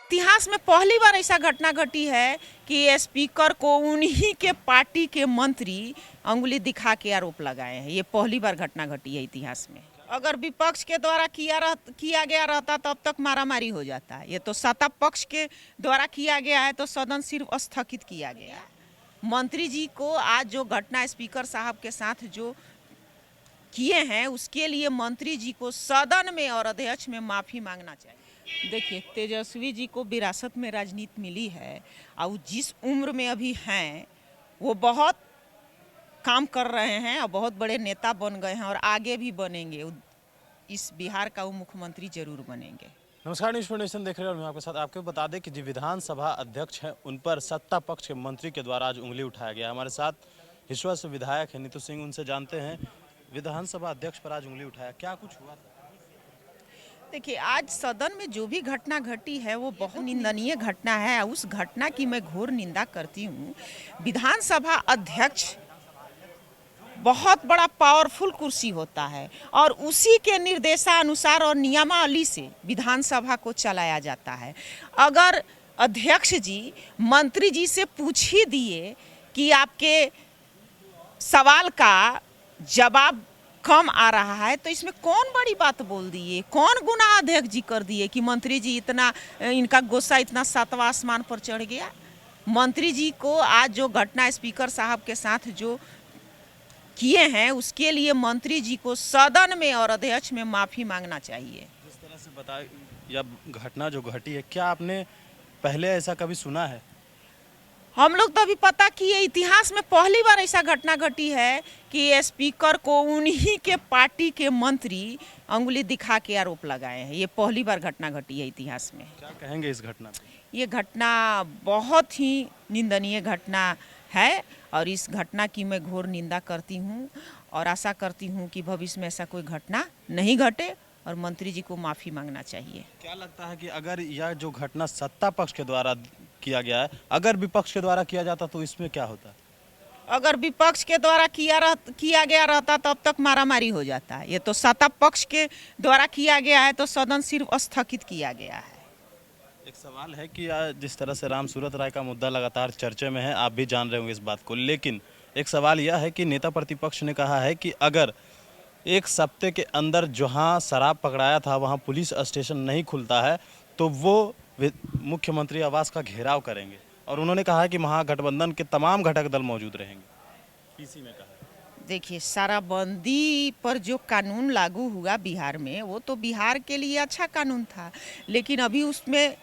इतिहास में पहली बार ऐसा घटना घटी है कि स्पीकर को उन्हीं के पार्टी के मंत्री अंगुली दिखा के आरोप लगाए हैं। ये पहली बार घटना घटी है इतिहास में। अगर विपक्ष के द्वारा किया गया रहता तब तक मारामारी हो जाता है। ये तो सत्ता पक्ष के द्वारा किया गया है तो सदन सिर्फ स्थगित किया गया है। मंत्री जी को आज जो घटना स्पीकर साहब के साथ जो किए हैं उसके लिए मंत्री जी को सदन में और अध्यक्ष में माफ़ी मांगना चाहिए। देखिए, तेजस्वी जी को विरासत में राजनीति मिली है और जिस उम्र में अभी हैं वो बहुत काम कर रहे हैं और बहुत बड़े नेता बन गए हैं और आगे भी बनेंगे। इस बिहार का वो मुख्यमंत्री जरूर बनेंगे। नमस्कार, न्यूज़ नेशन देख रहे हैं और मैं आपके साथ आपको बता दें कि जो विधानसभा अध्यक्ष हैं उन पर सत्ता पक्ष के मंत्री के द्वारा आज उंगली उठाया गया। हमारे साथ हिसुआ से विधायक है नीतू सिंह, उनसे जानते हैं विधानसभा अध्यक्ष पर आज उंगली उठाया, क्या कुछ हुआ था? देखिए, आज सदन में जो भी घटना घटी है वो बहुत निंदनीय घटना है। उस घटना की मैं घोर निंदा करती हूँ। विधानसभा अध्यक्ष बहुत बड़ा पावरफुल कुर्सी होता है और उसी के निर्देशानुसार और नियमावली से विधानसभा को चलाया जाता है। अगर अध्यक्ष जी मंत्री जी से पूछ ही दिए कि आपके सवाल का जवाब कम आ रहा है तो इसमें कौन बड़ी बात बोल दिए, कौन गुनाह अध्यक्ष जी कर दिए कि मंत्री जी इतना इनका गुस्सा इतना सातवां आसमान पर चढ़ गया। मंत्री जी को आज जो घटना स्पीकर साहब के साथ जो किए हैं उसके लिए मंत्री जी को सदन में और अध्यक्ष में माफ़ी मांगना चाहिए। जिस तरह से बताया या घटना जो घटी है, क्या आपने पहले ऐसा कभी सुना है? हम लोग तो अभी पता किए, इतिहास में पहली बार ऐसा घटना घटी है कि स्पीकर को उन्हीं के पार्टी के मंत्री अंगुली दिखा के आरोप लगाए हैं। ये पहली बार घटना घटी है इतिहास में। क्या कहेंगे इस घटना पे? ये घटना बहुत ही निंदनीय घटना है और इस घटना की मैं घोर निंदा करती हूँ और आशा करती हूँ कि भविष्य में ऐसा कोई घटना नहीं घटे और मंत्री जी को माफ़ी मांगना चाहिए। क्या लगता है कि अगर यह जो घटना सत्ता पक्ष के द्वारा किया गया है, अगर विपक्ष के द्वारा किया जाता तो इसमें क्या होता? अगर विपक्ष के द्वारा किया गया रहता तब तक मारामारी हो जाता है। ये तो सत्ता पक्ष के द्वारा किया गया है तो सदन सिर्फ स्थगित किया गया है। एक सवाल है कि जिस तरह से राम सूरत राय का मुद्दा लगातार चर्चे में है, आप भी जान रहे होंगे इस बात को, लेकिन एक सवाल यह है कि नेता प्रतिपक्ष ने कहा है कि अगर एक सप्ताह के अंदर जहां शराब पकड़ाया था वहां पुलिस स्टेशन नहीं खुलता है तो वो मुख्यमंत्री आवास का घेराव करेंगे और उन्होंने कहा है कि महागठबंधन के तमाम घटक दल मौजूद रहेंगे। इसी में कहा, देखिए, शराबबंदी पर जो कानून लागू हुआ बिहार में वो तो बिहार के लिए अच्छा कानून था, लेकिन अभी उसमें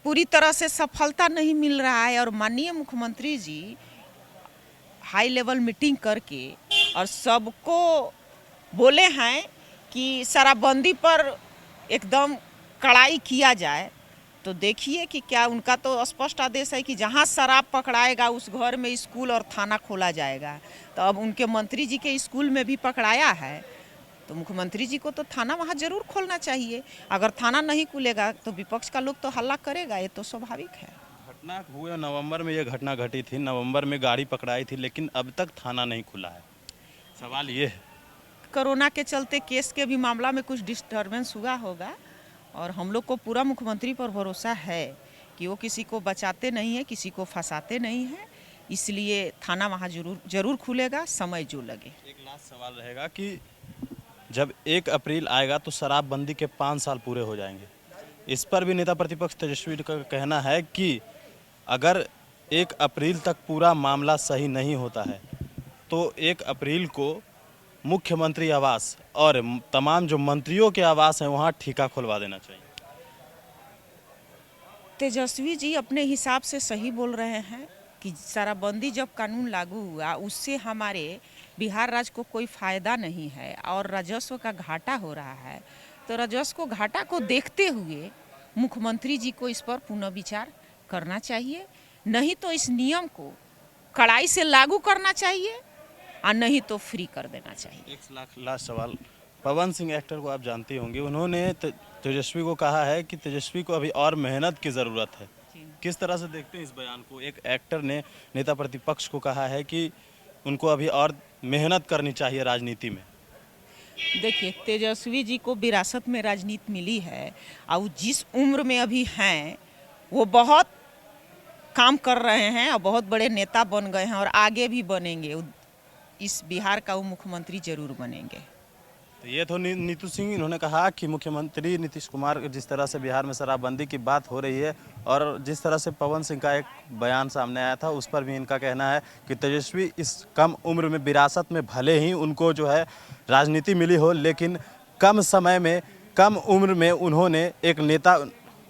पूरी तरह से सफलता नहीं मिल रहा है। और माननीय मुख्यमंत्री जी हाई लेवल मीटिंग करके और सबको बोले हैं कि शराबबंदी पर एकदम कड़ाई किया जाए। तो देखिए कि क्या उनका तो स्पष्ट आदेश है कि जहां शराब पकड़ाएगा उस घर में स्कूल और थाना खोला जाएगा। तो अब उनके मंत्री जी के स्कूल में भी पकड़ाया है तो मुख्यमंत्री जी को तो थाना वहां जरूर खोलना चाहिए। अगर थाना नहीं खुलेगा तो विपक्ष का लोग तो हल्ला करेगा, ये तो स्वाभाविक है। घटना हुए नवंबर में, ये घटना घटी थी नवंबर में, गाड़ी पकड़ाई थी, लेकिन अब तक थाना नहीं खुला है। सवाल ये है, कोरोना के चलते केस के भी मामला में कुछ डिस्टर्बेंस हुआ होगा और हम लोग को पूरा मुख्यमंत्री पर भरोसा है कि वो किसी को बचाते नहीं है, किसी को फंसाते नहीं है, इसलिए थाना वहाँ जरूर खुलेगा, समय जो लगे। एक लास्ट सवाल रहेगा कि जब 1 अप्रैल आएगा तो शराबबंदी के 5 साल पूरे हो जाएंगे। इस पर भी नेता प्रतिपक्ष तेजस्वी का कहना है कि अगर 1 अप्रैल तक पूरा मामला सही नहीं होता है तो 1 अप्रैल को मुख्यमंत्री आवास और तमाम जो मंत्रियों के आवास हैं वहाँ ठेका खुलवा देना चाहिए। तेजस्वी जी अपने हिसाब से सही बोल रहे हैं कि शराबबंदी जब कानून लागू हुआ उससे हमारे बिहार राज्य को कोई फ़ायदा नहीं है और राजस्व का घाटा हो रहा है। तो राजस्व घाटा को देखते हुए मुख्यमंत्री जी को इस पर पुनर्विचार करना चाहिए, नहीं तो इस नियम को कड़ाई से लागू करना चाहिए और नहीं तो फ्री कर देना चाहिए। एक लास्ट सवाल, पवन सिंह एक्टर को आप जानते होंगे, उन्होंने तेजस्वी को कहा है कि तेजस्वी को अभी और मेहनत की ज़रूरत है। किस तरह से देखते हैं इस बयान को? एक एक्टर ने नेता प्रतिपक्ष को कहा है कि उनको अभी और मेहनत करनी चाहिए राजनीति में। देखिए, तेजस्वी जी को विरासत में राजनीति मिली है और जिस उम्र में अभी हैं वो बहुत काम कर रहे हैं और बहुत बड़े नेता बन गए हैं और आगे भी बनेंगे। इस बिहार का वो मुख्यमंत्री जरूर बनेंगे। तो ये तो नीतू सिंह, इन्होंने कहा कि मुख्यमंत्री नीतीश कुमार, जिस तरह से बिहार में शराबबंदी की बात हो रही है और जिस तरह से पवन सिंह का एक बयान सामने आया था, उस पर भी इनका कहना है कि तेजस्वी इस कम उम्र में विरासत में भले ही उनको जो है राजनीति मिली हो, लेकिन कम समय में, कम उम्र में उन्होंने एक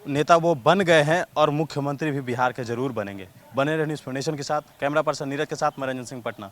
नेता वो बन गए हैं और मुख्यमंत्री भी बिहार के जरूर बनेंगे। बने रहे न्यूज़ फाउंडेशन के साथ। कैमरा पर्सन नीरज के साथ मैं रंजन सिंह, पटना।